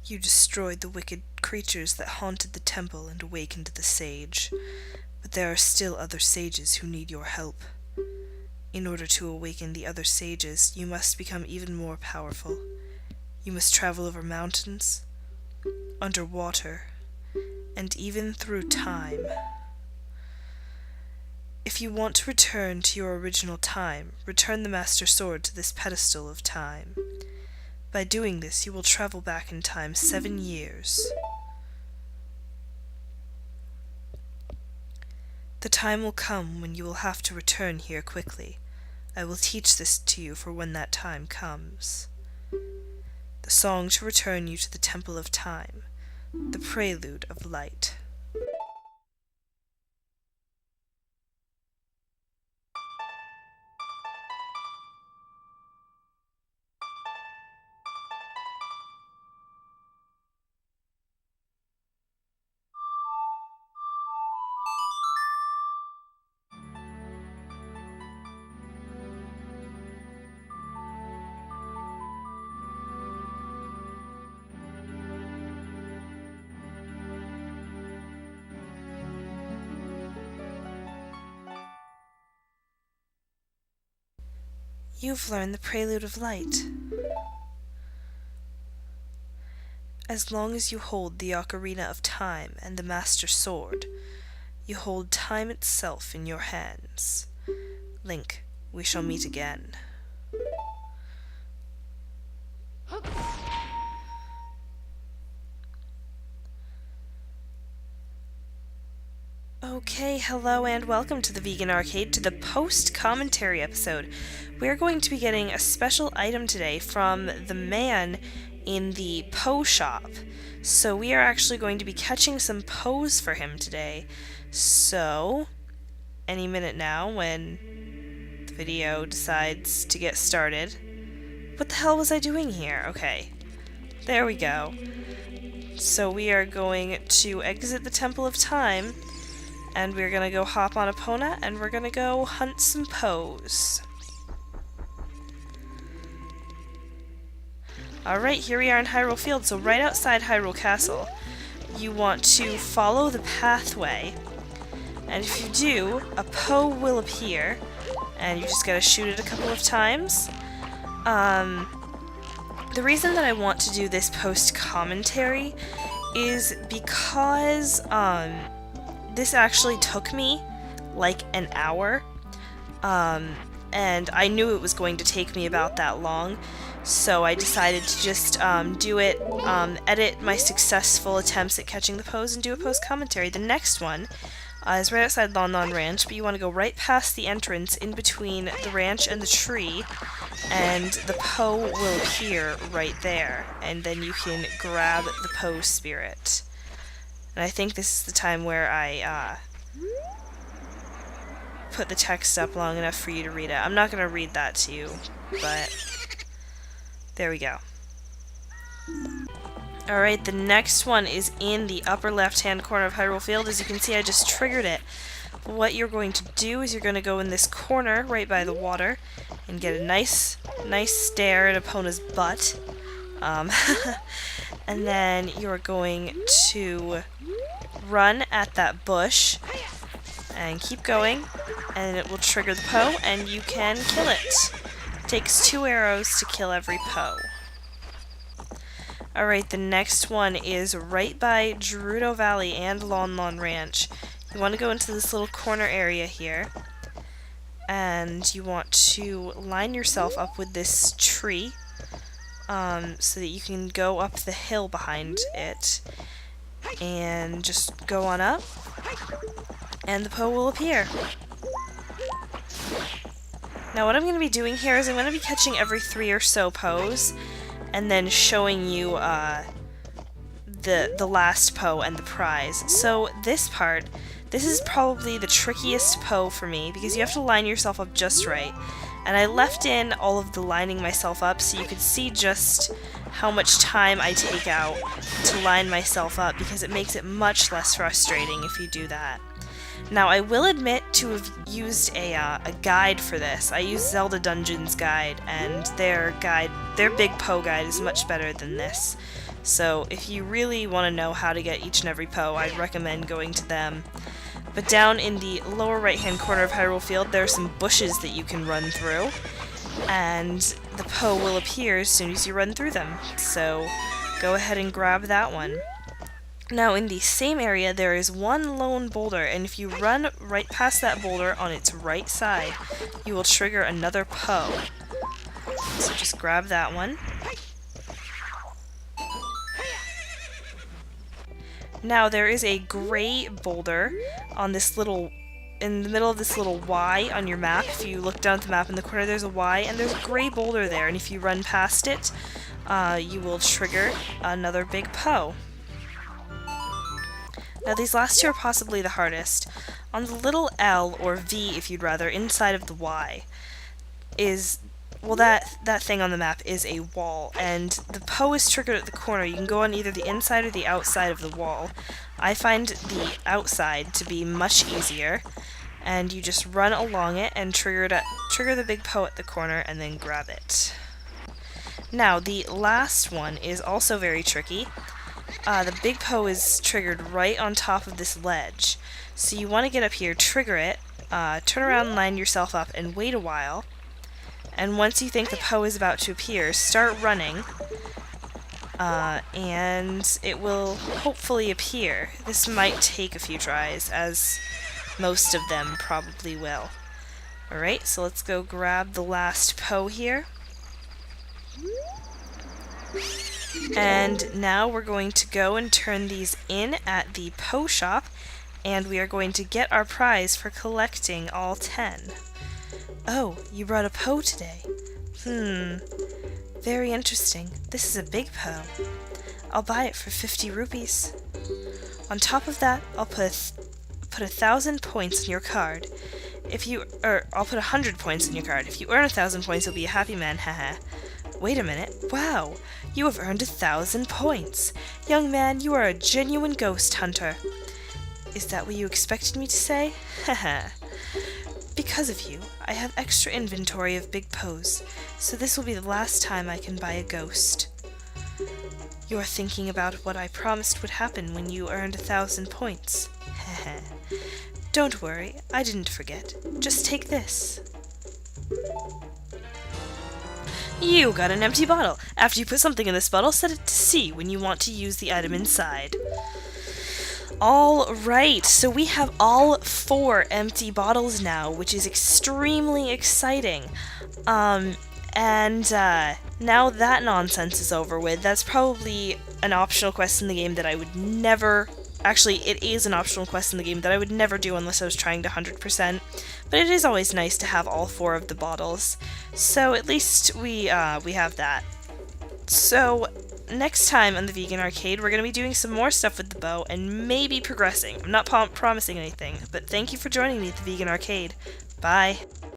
You destroyed the wicked creatures that haunted the temple and awakened the sage, but there are still other sages who need your help. In order to awaken the other sages, you must become even more powerful. You must travel over mountains, underwater, and even through time. If you want to return to your original time, return the Master Sword to this pedestal of time. By doing this, you will travel back in time 7 years. The time will come when you will have to return here quickly. I will teach this to you for when that time comes. The song to return you to the Temple of Time, the Prelude of Light. You've learned the Prelude of Light. As long as you hold the Ocarina of Time and the Master Sword, you hold time itself in your hands. Link, we shall meet again. Okay, hello and welcome to the Vegan Arcade, to the post-commentary episode. We're going to be getting a special item today from the man in the Poe shop. So we are actually going to be catching some Poes for him today. So, any minute now when the video decides to get started. What the hell was I doing here? Okay, there we go. So we are going to exit the Temple of Time, and we're gonna go hop on Epona, and we're gonna go hunt some Poes. Alright, here we are in Hyrule Field, so right outside Hyrule Castle. You want to follow the pathway, and if you do, a Poe will appear, and you just gotta shoot it a couple of times. The reason that I want to do this post-commentary is because, this actually took me like an hour, and I knew it was going to take me about that long, so I decided to just do it, edit my successful attempts at catching the Poes and do a post-commentary. The next one is right outside Lon Lon Ranch, but you want to go right past the entrance in between the ranch and the tree, and the Poe will appear right there, and then you can grab the Poe spirit. And I think this is the time where I put the text up long enough for you to read it. I'm not going to read that to you, but there we go. Alright, the next one is in the upper left-hand corner of Hyrule Field. As you can see, I just triggered it. What you're going to do is you're going to go in this corner right by the water and get a nice stare at Epona's butt. And then you're going to run at that bush and keep going, and it will trigger the Poe, and you can kill it. It takes 2 arrows to kill every Poe. Alright, the next one is right by Gerudo Valley and Lon Lon Ranch. You want to go into this little corner area here, and you want to line yourself up with this tree, so that you can go up the hill behind it, and just go on up, and the Poe will appear. Now what I'm going to be doing here is I'm going to be catching every 3 or so Poes, and then showing you the last Poe and the prize. So this part, this is probably the trickiest Poe for me, because you have to line yourself up just right. And I left in all of the lining myself up so you could see just how much time I take out to line myself up, because it makes it much less frustrating if you do that. Now, I will admit to have used a guide for this. I used Zelda Dungeon's guide, and their Big Poe guide is much better than this. So if you really want to know how to get each and every Poe, I'd recommend going to them. But down in the lower right-hand corner of Hyrule Field, there are some bushes that you can run through, and the Poe will appear as soon as you run through them. So go ahead and grab that one. Now in the same area there is one lone boulder, and if you run right past that boulder on its right side, you will trigger another Poe. So just grab that one. Now there is a gray boulder on this little, in the middle of this little Y on your map. If you look down at the map in the corner, there's a Y, and there's a gray boulder there, and if you run past it, you will trigger another big Poe. Now these last two are possibly the hardest. On the little L, or V if you'd rather, inside of the Y, is, well, that thing on the map is a wall, and the Poe is triggered at the corner. You can go on either the inside or the outside of the wall. I find the outside to be much easier, and you just run along it and trigger the big Poe at the corner and then grab it. Now the last one is also very tricky. The big Poe is triggered right on top of this ledge. So you want to get up here, trigger it, turn around, line yourself up, and wait a while. And once you think the Poe is about to appear, start running, and it will hopefully appear. This might take a few tries, as most of them probably will. Alright, so let's go grab the last Poe here. And now we're going to go and turn these in at the Poe shop, and we are going to get our prize for collecting all 10. Oh, you brought a Poe today. Very interesting. This is a big Poe. I'll buy it for 50 rupees. On top of that, I'll put 1,000 points in your card. I'll put 100 points in your card. If you earn 1,000 points, you'll be a happy man, haha. Wait a minute. Wow! You have earned 1,000 points! Young man, you are a genuine ghost hunter. Is that what you expected me to say? Haha. Because of you, I have extra inventory of big Poes, so this will be the last time I can buy a ghost. You're thinking about what I promised would happen when you earned 1,000 points. Haha. Don't worry, I didn't forget. Just take this. You got an empty bottle. After you put something in this bottle, set it to C when you want to use the item inside. Alright, so we have all 4 empty bottles now, which is extremely exciting. Now that nonsense is over with, that's probably an optional quest in the game that I would never... Actually, it is an optional quest in the game that I would never do unless I was trying to 100%, but it is always nice to have all 4 of the bottles, so at least we have that. So, next time on the Vegan Arcade, we're going to be doing some more stuff with the bow and maybe progressing. I'm not promising anything, but thank you for joining me at the Vegan Arcade. Bye!